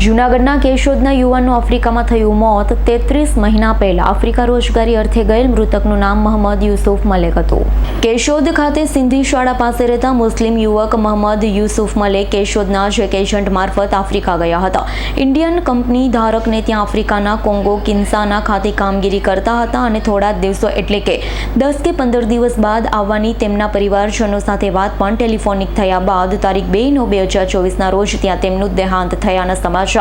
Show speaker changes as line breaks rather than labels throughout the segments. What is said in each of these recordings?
જૂનાગઢના કેશોદના યુવાનનું આફ્રિકામાં થયું મોત। 33 મહિના પહેલા આફ્રિકા રોજગારી અર્થે ગયેલ મૃતકનું નામ મોહમ્મદ યુસુફ મલેક હતું। કેશોદ ખાતે સિંધી શાળા પાસે રહેતા મુસ્લિમ યુવક મોહમ્મદ યુસુફ મલેક કેશોદના એક એજન્ટ મારફત આફ્રિકા ગયા હતા। ઇન્ડિયન કંપની ધારકને ત્યાં આફ્રિકાના કોંગો કિન્સાના ખાતે કામગીરી કરતા હતા અને થોડા દિવસો એટલે કે 10 કે 15 દિવસ બાદ આવવાની તેમના પરિવારજનો સાથે વાત પણ ટેલિફોનિક થયા બાદ તારીખ 2/9/2024ના રોજ ત્યાં તેમનું દેહાંત થયાના સમાચાર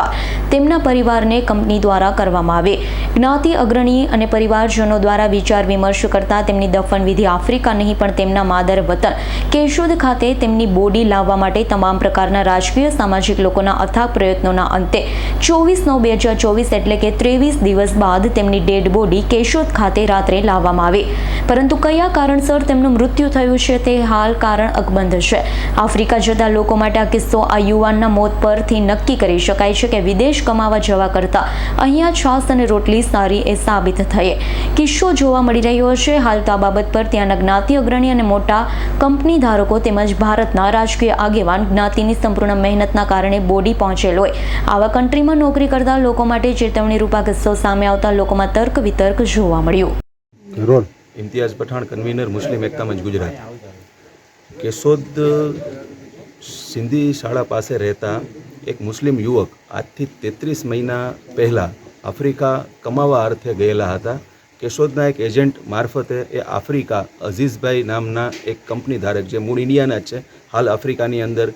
તેમના પરિવારને કંપની દ્વારા કરવામાં આવે। જ્ઞાતિ અગ્રણી અને પરિવારજનો દ્વારા વિચાર વિમર્શ કરતા તેમની દફન વિધિ આફ્રિકા નહીં પણ તેમના માદર વતન કેશોદ ખાતે તેમની બોડી લાવવા માટે તમામ પ્રકારના રાજકીય સામાજિક લોકોના અથાગ પ્રયત્નોના અંતે 24/9/2024 એટલે કે 23 દિવસ બાદ તેમની ડેડ બોડી કેશોદ ખાતે રાત્રે લાવવામાં આવી, પરંતુ કયા કારણસર તેમનું મૃત્યુ થયું છે તે હાલ કારણ અકબંધ છે। આફ્રિકા જતા લોકો માટે આ કિસ્સો આ યુવાનના મોત પરથી નક્કી કરી શકાય છે કે વિદેશ કમાવા જવા કરતા અહીંયા છાસ અને રોટલી સારી એ સાબિત થયે કિસ્સો જોવા મળી રહ્યો છે। હાલ તો આ બાબત પર ત્યાંના જ્ઞાતિ અગ્રણી અને મોટા કંપની ધારકો તેમજ ભારતના રાજકીય આગેવાન જ્ઞાતિની સંપૂર્ણ મહેનતના કારણે બોડી પહોંચેલ હોય આવા કન્ટ્રીમાં નોકરી કરતા લોકો માટે ચેતવણી રૂપા કિસ્સો સામે આવતા લોકોમાં તર્ક વિતર્ક જોવા મળ્યું।
इम्तियाज़ पठान कन्वीनर मुस्लिम एकता मंच गुजरात। केशोद सिंधी शाळा पास रहता एक मुस्लिम युवक आज थी 33 महीना पहला आफ्रिका कमावा अर्थे गयेला हता। केशोदना एक एजेंट मार्फते ए आफ्रिका अजीज़भाई नामना एक कंपनी धारक जे मूळ इंडियाना ज छे, हाल आफ्रिकानी अंदर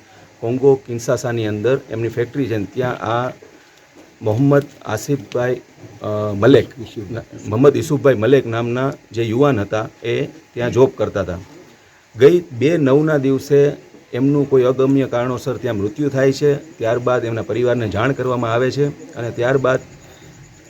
कोंगो किन्सासानी अंदर एमनी फेक्टरी छे, त्यां आ मोहम्मद आसिफभाई मलेक मोहम्मद यूसुफभाई मलेक नामना जे युवान हता ए त्यां जॉब करता था। गई 2/9 दिवसे एमનું કોઈ અગમ્ય કારણોસર ત્યાં મૃત્યુ થાય છે। ત્યારબાદ એમના પરિવારને જાણ કરવામાં આવે છે અને ત્યારબાદ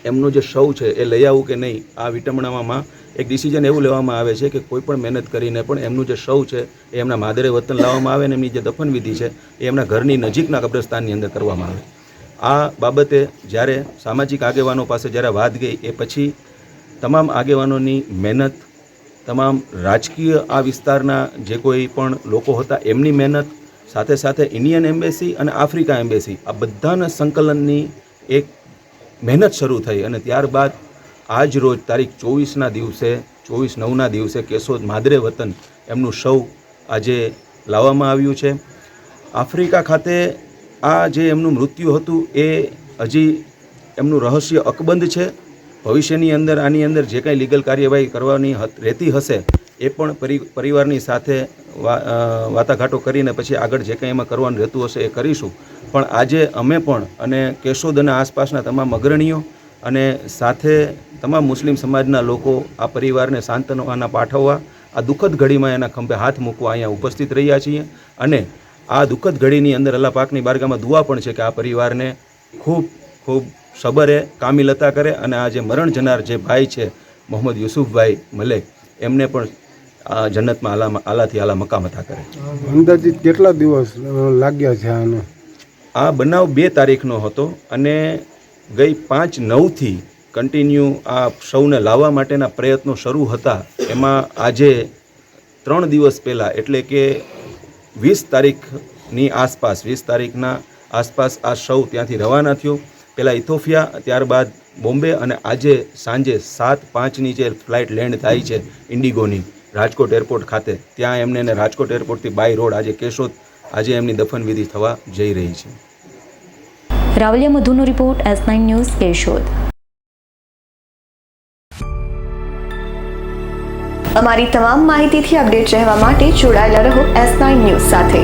એમનું જે શવ છે એ લઈ આવવું કે નહીં આ વિટંબણામાં એક ડિસિઝન એવું લેવામાં આવે છે કે કોઈ પણ મહેનત કરીને પણ એમનું જે શવ છે એ એમના માદરે વતન લાવવામાં આવે અને એમની જે દફન વિધિ છે એ એમના ઘરની નજીકના કબ્રસ્તાનની અંદર કરવામાં આવે। આ બાબતે જ્યારે સામાજિક આગેવાનો પાસે જ્યારે વાત ગઈ એ પછી તમામ આગેવાનોની મહેનત, તમામ રાજકીય આ વિસ્તારના જે કોઈ પણ લોકો હતા એમની મહેનત, સાથે સાથે ઇન્ડિયન એમ્બેસી અને આફ્રિકા એમ્બેસી આ બધાના સંકલનની એક મહેનત શરૂ થઈ અને ત્યારબાદ આજ રોજ તારીખ 24/9ના દિવસે કેશોદ માદરે વતન એમનું શવ આજે લાવવામાં આવ્યું છે। આફ્રિકા ખાતે આ જે એમનું મૃત્યુ હતું એ હજી એમનું રહસ્ય અકબંધ છે। ભવિષ્યની અંદર આની અંદર જે કાંઈ લીગલ કાર્યવાહી કરવાની રહેતી હશે એ પણ પરિવારની સાથે વાટાઘાટો કરીને પછી આગળ જે કાંઈ એમાં કરવાનું રહેતું હશે એ કરીશું। પણ આજે અમે પણ અને કેશોદ અને આસપાસના તમામ અગ્રણીઓ અને સાથે તમામ મુસ્લિમ સમાજના લોકો આ પરિવારને સાંત્વના પાઠવવા આ દુઃખદ ઘડીમાં એના ખંભે હાથ મૂકવા અહીંયા ઉપસ્થિત રહ્યા છીએ અને આ દુઃખદ ઘડીની અંદર અલ્લાહ પાકની બારગામાં દુઆ પણ છે કે આ પરિવારને ખૂબ ખૂબ સબરે કામિલતા કરે અને આ જે મરણ જનાર જે ભાઈ છે મોહમ્મદ યુસુફભાઈ મલેક એમને પણ આ જન્નતમાં આલાથી આલા મકામ અતા કરે।
અંદાજિત કેટલા દિવસ લાગ્યા છે આને?
આ બનાવ 2 તારીખનો હતો અને ગઈ 5/9થી કન્ટિન્યુ આ સૌને લાવવા માટેના પ્રયત્નો શરૂ હતા। એમાં આજે 3 દિવસ પહેલાં એટલે કે 20 તારીખની આસપાસ 20 તારીખના આસપાસ આ શવ ત્યાંથી રવાના થયું। પહેલાં ઇથોપિયા, ત્યારબાદ બોમ્બે અને આજે સાંજે 7:05ની જે ફ્લાઇટ લેન્ડ થાય છે ઇન્ડિગોની રાજકોટ એરપોર્ટ ખાતે, ત્યાં એમને રાજકોટ એરપોર્ટથી બાય રોડ આજે કેશોદ આજે એમની દફન વિધિ થવા જઈ રહી છે।
રાવલિયા મધુનો રિપોર્ટ, S9 ન્યૂઝ, કેશોદ। અમારી તમામ માહિતીથી અપડેટ રહેવા માટે જોડાયેલા રહો S9 ન્યૂઝ સાથે।